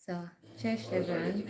So, cześć everyone.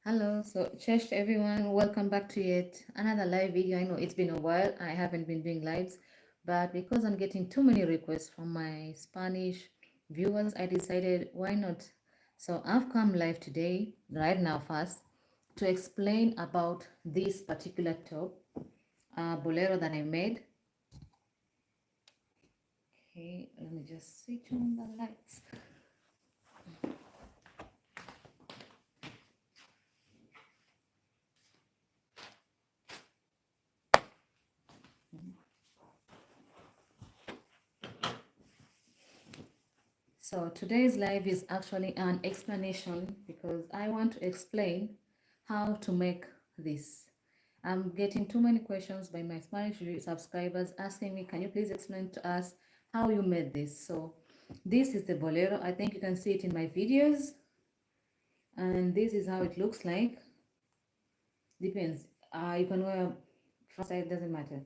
Hello, so cześć everyone. Welcome back to yet another live video. I know it's been a while. I haven't been doing lives, but because I'm getting too many requests from my Spanish viewers, I decided why not. So I've come live today, right now first, to explain about this particular top, bolero that I made. Okay, let me just switch on the lights. So today's live is actually an explanation because I want to explain how to make this. I'm getting too many questions by my Spanish subscribers asking me, can you please explain to us how you made this? So this is the bolero. I think you can see it in my videos. And this is how it looks like. Depends. You can wear front side, doesn't matter.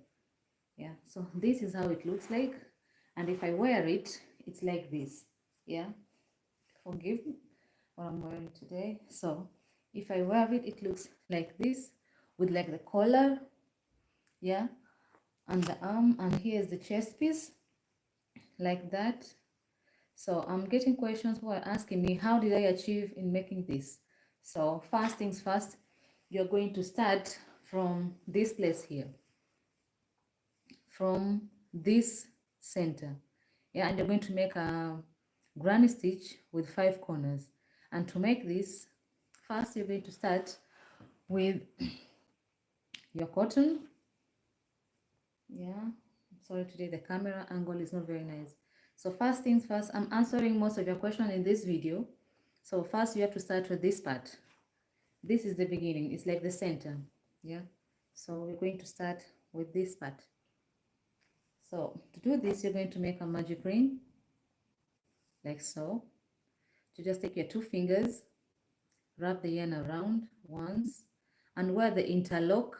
Yeah, so this is how it looks like. And if I wear it, it's like this. Yeah, forgive me what I'm wearing today. So if I wear it, it looks like this with like the collar, yeah, and the arm, and here's the chest piece, like that. So I'm getting questions who are asking me, how did I achieve in making this? So first things first, you're going to start from this place here, from this center, yeah, and you're going to make a granny stitch with 5 corners. And to make this, first you're going to start with your cotton. Yeah, sorry, today the camera angle is not very nice. So first things first, I'm answering most of your questions in this video. So first you have to start with this part. This is the beginning, it's like the center. Yeah, so we're going to start with this part. So to do this, you're going to make a magic ring like so. You just take your 2 fingers, wrap the yarn around once, and where the interlock,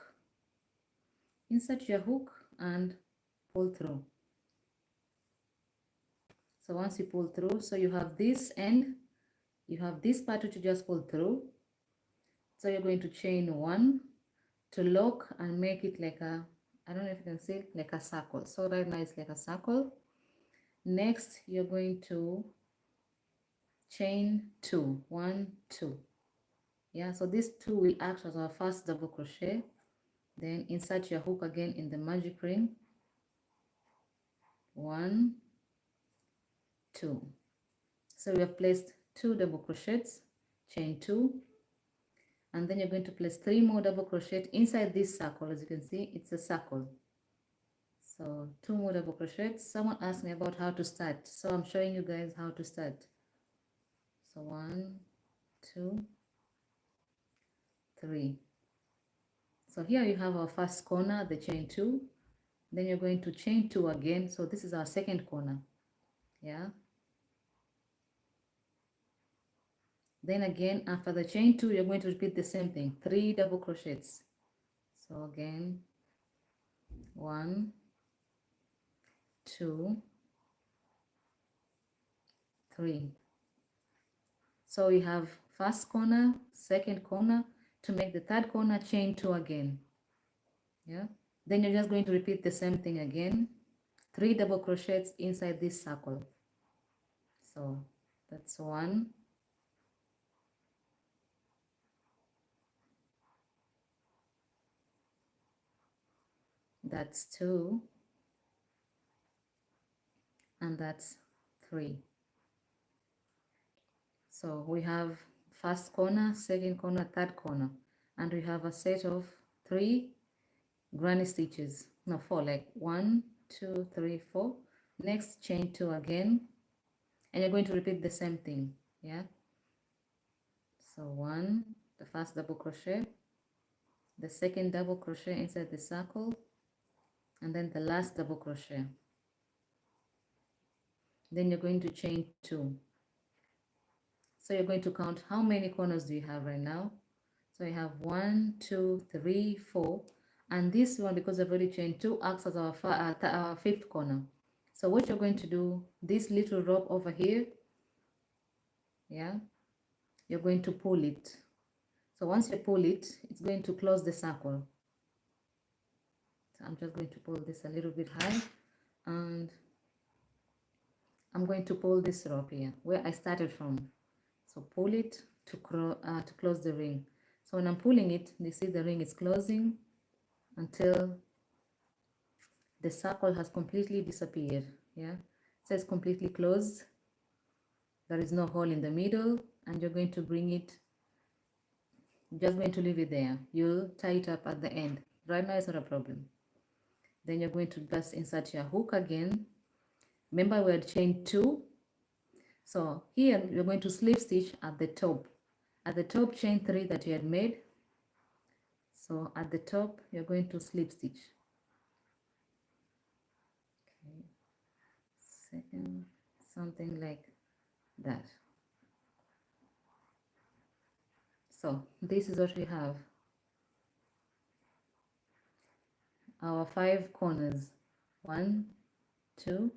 insert your hook and pull through. So once you pull through, so you have this end, you have this part which you just pull through. So you're going to chain 1 to lock and make it like a, I don't know if you can see, like a circle. So right now it's like a circle. Next, you're going to chain 2, 1, 2. Yeah, so these 2 will act as our first double crochet. Then insert your hook again in the magic ring. 1, 2. So we have placed 2 double crochets, chain 2, and then you're going to place 3 more double crochet inside this circle. As you can see, it's a circle. So 2 more double crochets. Someone asked me about how to start, so I'm showing you guys how to start. So 1, 2, 3. So here you have our first corner, the chain 2. Then you're going to chain 2 again. So this is our second corner. Yeah. Then again, after the chain 2, you're going to repeat the same thing, 3 double crochets. So again, 1, 2, 3. So we have first corner, second corner. To make the third corner, chain 2 again. Yeah. Then you're just going to repeat the same thing again. 3 double crochets inside this circle. So that's 1. That's 2. And that's 3. So we have first corner, second corner, third corner, and we have a set of 3 granny stitches. No, 4, like 1, 2, 3, 4. Next, chain 2 again, and you're going to repeat the same thing. Yeah. So 1, the first double crochet, the second double crochet inside the circle, and then the last double crochet. Then you're going to chain 2. So you're going to count how many corners do you have right now. So you have 1, 2, 3, 4, and this one, because I've already chained 2, acts as our 5th corner. So what you're going to do, this little rope over here, yeah, you're going to pull it. So once you pull it, it's going to close the circle. So I'm just going to pull this a little bit high, and I'm going to pull this rope here where I started from. So pull it to close the ring. So when I'm pulling it, you see the ring is closing until the circle has completely disappeared. Yeah, it says completely closed. There is no hole in the middle, and you're going to bring it, just going to leave it there. You'll tie it up at the end. Right now it's not a problem. Then you're going to just insert your hook again. Remember we had chained 2. So here you're going to slip stitch at the top. At the top, chain 3 that you had made. So at the top, you're going to slip stitch. Okay. Second, something like that. So this is what we have. Our 5 corners. 1, 2,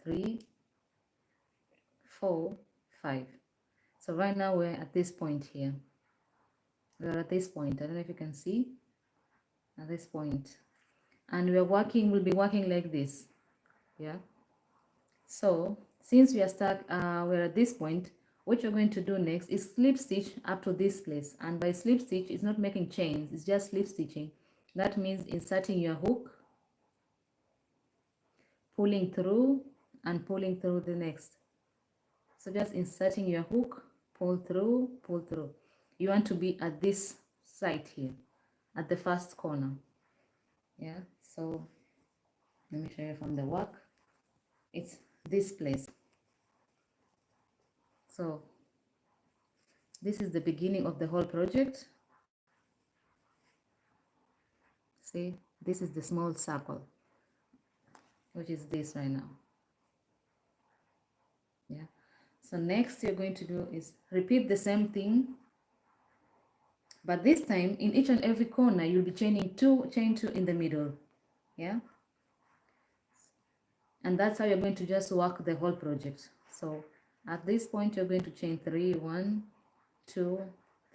3, 4, 5. So right now we're at this point here. We're at this point. I don't know if you can see. At this point. And we'll be working like this. Yeah. So since we are stuck, we're at this point, what you're going to do next is slip stitch up to this place. And by slip stitch, it's not making chains, it's just slip stitching. That means inserting your hook, pulling through, and pulling through the next. So just inserting your hook, pull through, pull through. You want to be at this side here, at the first corner. Yeah, so let me show you from the work. It's this place. So this is the beginning of the whole project. See, this is the small circle, which is this right now. Yeah. So next you're going to do is repeat the same thing, but this time in each and every corner you'll be chaining 2, chain 2 in the middle. Yeah. And that's how you're going to just work the whole project. So at this point you're going to chain 3, 1, 2,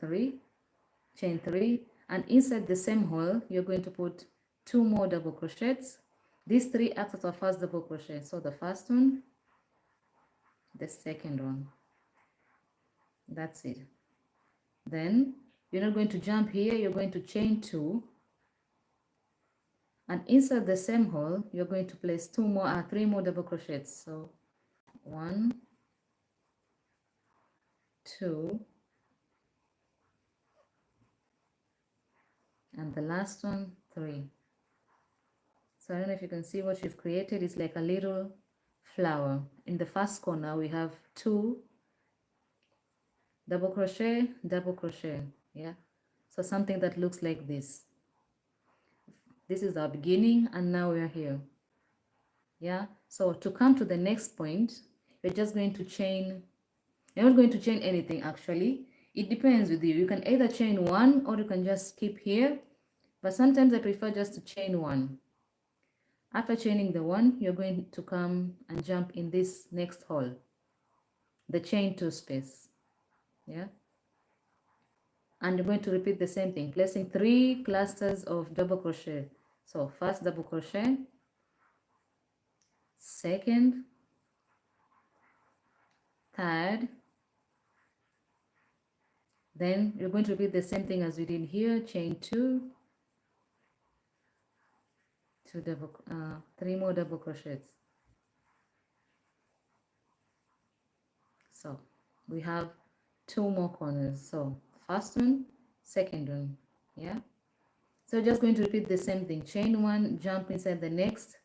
3, chain 3, and inside the same hole you're going to put 2 more double crochets. These 3 acts as our first double crochet. So the first one, the second one, that's it. Then you're not going to jump here, you're going to chain 2, and inside the same hole you're going to place 3 more double crochets. So 1, 2, and the last one, 3. So I don't know if you can see what we've created. It's like a little flower. In the first corner we have 2 double crochet, double crochet. Yeah, so something that looks like this. This is our beginning, and now we are here. Yeah, so to come to the next point, you're just going to chain. You're not going to chain anything actually. It depends with you. You can either chain 1 or you can just skip here, but sometimes I prefer just to chain 1. After chaining the 1, you're going to come and jump in this next hole. the chain 2 space. Yeah, and you're going to repeat the same thing, placing 3 clusters of double crochet. So first double crochet, second, third, then you're going to repeat the same thing as we did here, chain 2, 3 more double crochets. So we have 2 more corners. So first one, second one. Yeah, so just going to repeat the same thing, chain 1, jump inside the next,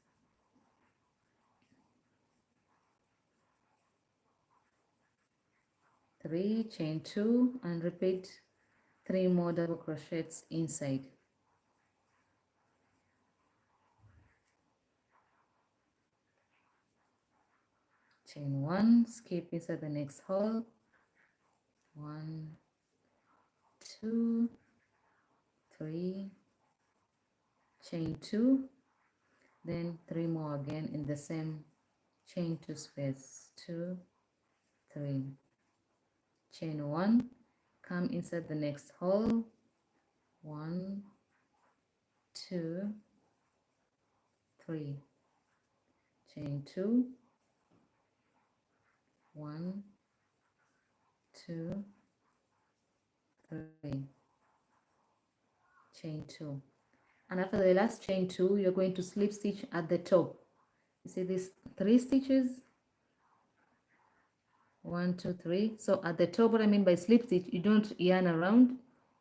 3, chain 2, and repeat 3 more double crochets inside. Chain 1, skip inside the next hole, 1, 2, 3, chain 2, then 3 more again in the same chain 2 space, 2, 3, chain 1, come inside the next hole, 1, 2, 3, chain 2, 1, 2, 3, chain 2, and after the last chain 2 you're going to slip stitch at the top. You see these 3 stitches, 1, 2, 3. So at the top, what I mean by slip stitch, you don't yarn around,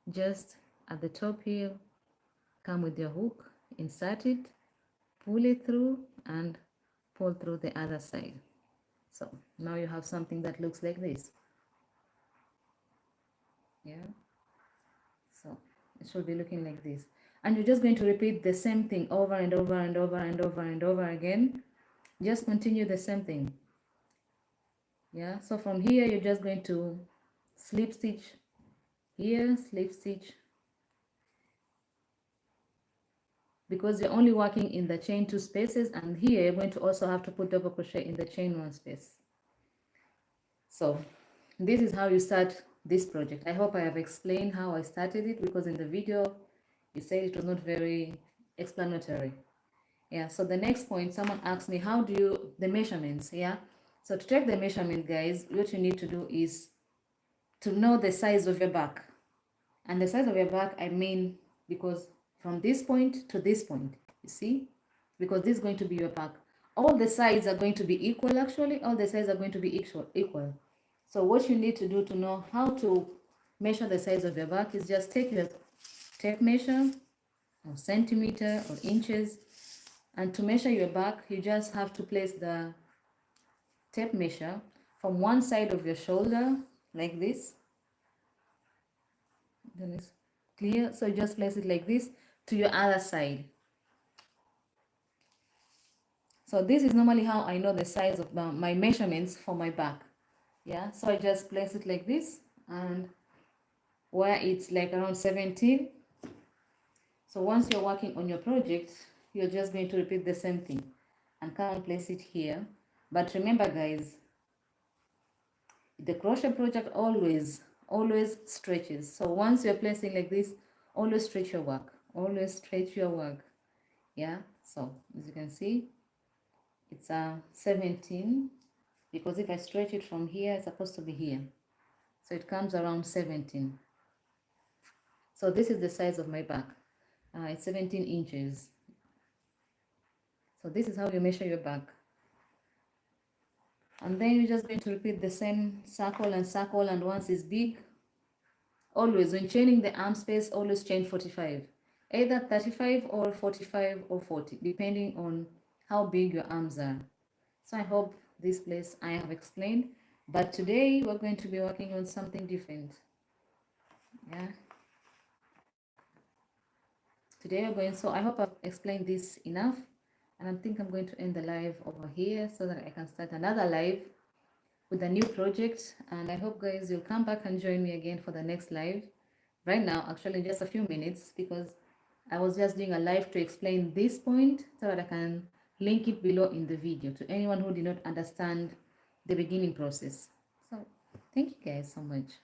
just at the top here, come with your hook, insert it, pull it through, and pull through the other side. So now you have something that looks like this. Yeah, so it should be looking like this, and you're just going to repeat the same thing over and over and over and over and over again. Just continue the same thing. Yeah, so from here you're just going to slip stitch here, slip stitch, because you're only working in the chain 2 spaces, and here you're going to also have to put double crochet in the chain 1 space. So this is how you start this project. I hope I have explained how I started it, because in the video you said it was not very explanatory. Yeah, so the next point, someone asked me, how do you, the measurements? Yeah, so to take the measurement, guys, what you need to do is to know the size of your back. And the size of your back, I mean, because from this point to this point, you see, because this is going to be your back. All the sides are going to be equal, actually. All the sides are going to be equal. So what you need to do to know how to measure the size of your back is just take your tape measure, or centimeter, or inches, and to measure your back, you just have to place the tape measure from one side of your shoulder, like this. Then it's clear. So just place it like this to your other side. So this is normally how I know the size of my measurements for my back. Yeah, so I just place it like this, and where it's like around 17. So once you're working on your project, you're just going to repeat the same thing and come and place it here. But remember, guys, the crochet project always stretches. So once you're placing like this, always stretch your work. Always stretch your work. Yeah, so as you can see, it's 17, because if I stretch it from here, it's supposed to be here. So it comes around 17. So this is the size of my back. It's 17 inches. So this is how you measure your back. And then you're just going to repeat the same circle and circle, and once it's big, always when chaining the arm space, always chain 45. Either 35 or 45 or 40, depending on how big your arms are. So I hope this place I have explained, but today we're going to be working on something different. Yeah. Today we're going, so I hope I've explained this enough, and I think I'm going to end the live over here so that I can start another live with a new project. And I hope, guys, you'll come back and join me again for the next live. Right now, actually, in just a few minutes, because I was just doing a live to explain this point so that I can link it below in the video to anyone who did not understand the beginning process. So Thank you guys so much.